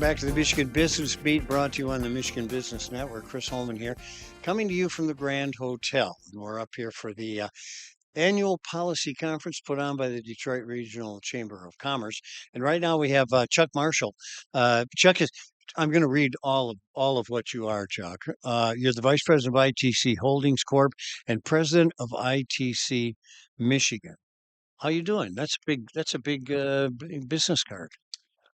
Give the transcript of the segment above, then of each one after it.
back to the Michigan Business Beat, brought to you on the Michigan Business Network. Chris Holman here, coming to you from the Grand Hotel. We're up here for the annual policy conference put on by the Detroit Regional Chamber of Commerce. And right now we have Chuck Marshall. Chuck is. I'm going to read all of what you are, Chuck. You're the Vice President of ITC Holdings Corp. and President of ITC Michigan. How you doing? That's big. That's a big business card.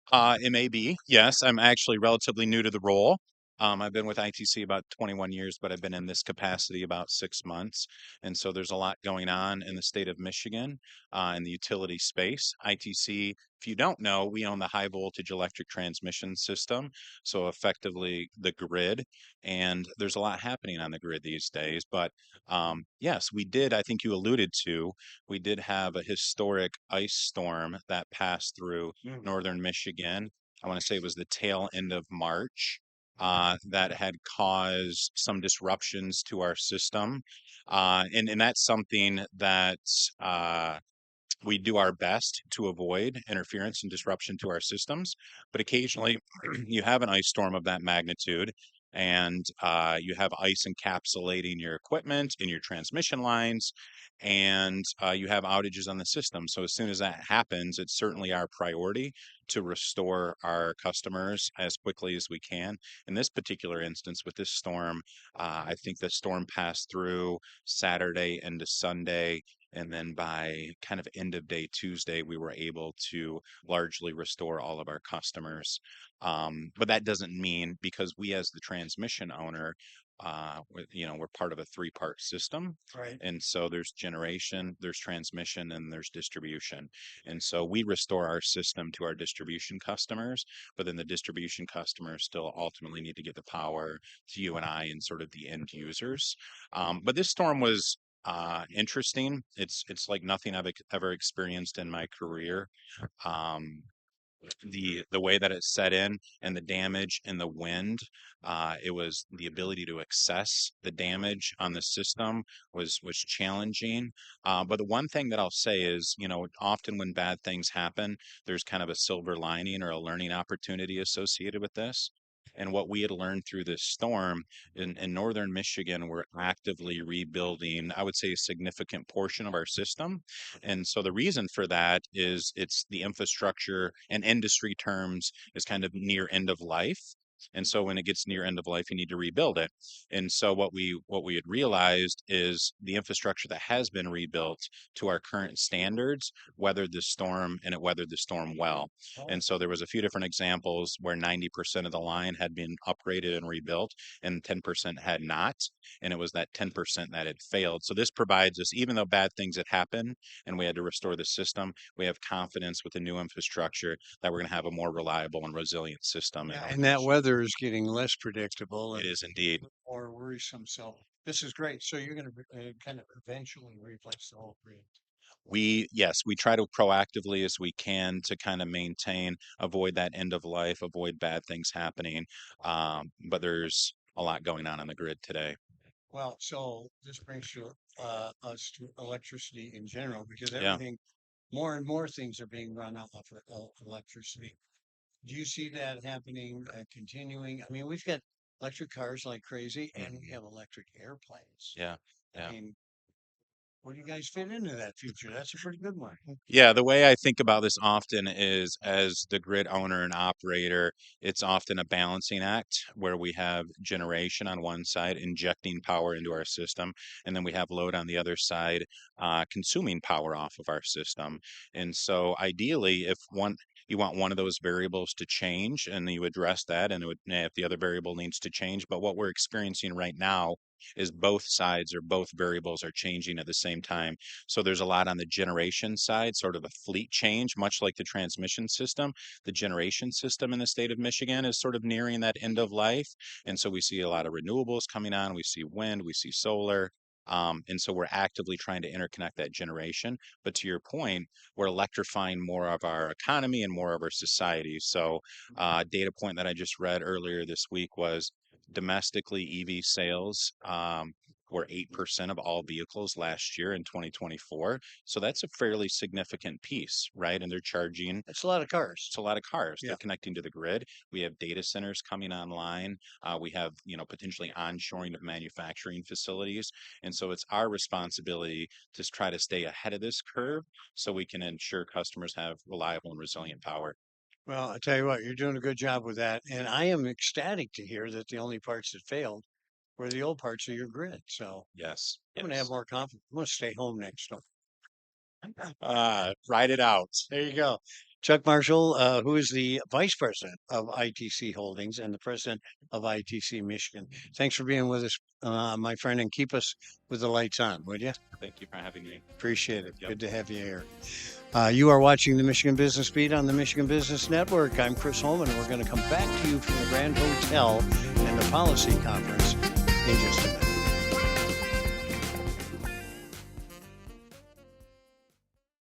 It may be. Yes, I'm actually relatively new to the role. I've been with ITC about 21 years, but I've been in this capacity about 6 months. And so there's a lot going on in the state of Michigan in the utility space. ITC, if you don't know, we own the high voltage electric transmission system. So effectively the grid. And there's a lot happening on the grid these days. But yes, we did, I think you alluded to, we did have a historic ice storm that passed through northern Michigan. I want to say it was the tail end of March that had caused some disruptions to our system. And that's something that we do our best to avoid interference and disruption to our systems. But occasionally you have an ice storm of that magnitude and you have ice encapsulating your equipment in your transmission lines and you have outages on the system. So as soon as that happens, it's certainly our priority to restore our customers as quickly as we can. In this particular instance, with this storm, I think the storm passed through Saturday into Sunday. And then by kind of end of day Tuesday, we were able to largely restore all of our customers. But that doesn't mean because we, as the transmission owner, we're part of a three-part system. Right. And so there's generation, there's transmission, and there's distribution. And so we restore our system to our distribution customers, but then the distribution customers still ultimately need to get the power to you and I and sort of the end users. But this storm was interesting. It's like nothing I've ever experienced in my career. Um, the way that it set in and the damage and the wind, it was the ability to assess the damage on the system was challenging. But the one thing that I'll say is, often when bad things happen, there's kind of a silver lining or a learning opportunity associated with this. And what we had learned through this storm in northern Michigan, we're actively rebuilding, I would say, a significant portion of our system. And so the reason for that is it's the infrastructure and industry terms is kind of near end of life. And so when it gets near end of life, you need to rebuild it. And so what we had realized is the infrastructure that has been rebuilt to our current standards weathered the storm and it weathered the storm well. And so there was a few different examples where 90% of the line had been upgraded and rebuilt and 10% had not. And it was that 10% that had failed. So this provides us, even though bad things had happened, and we had to restore the system, we have confidence with the new infrastructure that we're going to have a more reliable and resilient system. Yeah, and that weather is getting less predictable It and is indeed. more worrisome. So this is great. So you're going to kind of eventually replace the whole grid. Yes, we try to proactively as we can to kind of maintain, avoid that end of life, avoid bad things happening. But there's a lot going on the grid today. Well, so this brings you us to electricity in general because Yeah. everything, more and more things are being run off of electricity. Do you see that happening, continuing? I mean, we've got electric cars like crazy, and we Mhm. have electric airplanes. Yeah. I Yeah. mean, where do you guys fit into that future? That's a pretty good one. Yeah, the way I think about this often is as the grid owner and operator, it's often a balancing act where we have generation on one side injecting power into our system, and then we have load on the other side consuming power off of our system. And so ideally, you want one of those variables to change and you address that, and if the other variable needs to change. But what we're experiencing right now is both sides or both variables are changing at the same time. So there's a lot on the generation side, sort of a fleet change, much like the transmission system. The generation system in the state of Michigan is sort of nearing that end of life. And so we see a lot of renewables coming on. We see wind, we see solar. And so we're actively trying to interconnect that generation. But to your point, we're electrifying more of our economy and more of our society. So, data point that I just read earlier this week was domestically EV sales or 8% of all vehicles last year in 2024. So that's a fairly significant piece, right? And they're charging, That's a lot of cars. it's a lot of cars. Yeah. They're connecting to the grid. We have data centers coming online. We have, potentially onshoring of manufacturing facilities. And so it's our responsibility to try to stay ahead of this curve so we can ensure customers have reliable and resilient power. Well, I tell you what, you're doing a good job with that. And I am ecstatic to hear that the only parts that failed were the old parts of your grid. So Yes. I'm going to have Yes. more confidence. I'm going to stay home next door. Ride it out. There you go. Chuck Marshall, who is the vice president of ITC Holdings and the president of ITC Michigan. Thanks for being with us, my friend, and keep us with the lights on, would you? Thank you for having me. Appreciate it. Yep. Good to have you here. You are watching the Michigan Business Beat on the Michigan Business Network. I'm Chris Holman. We're going to come back to you from the Grand Hotel and the Policy Conference in just a minute.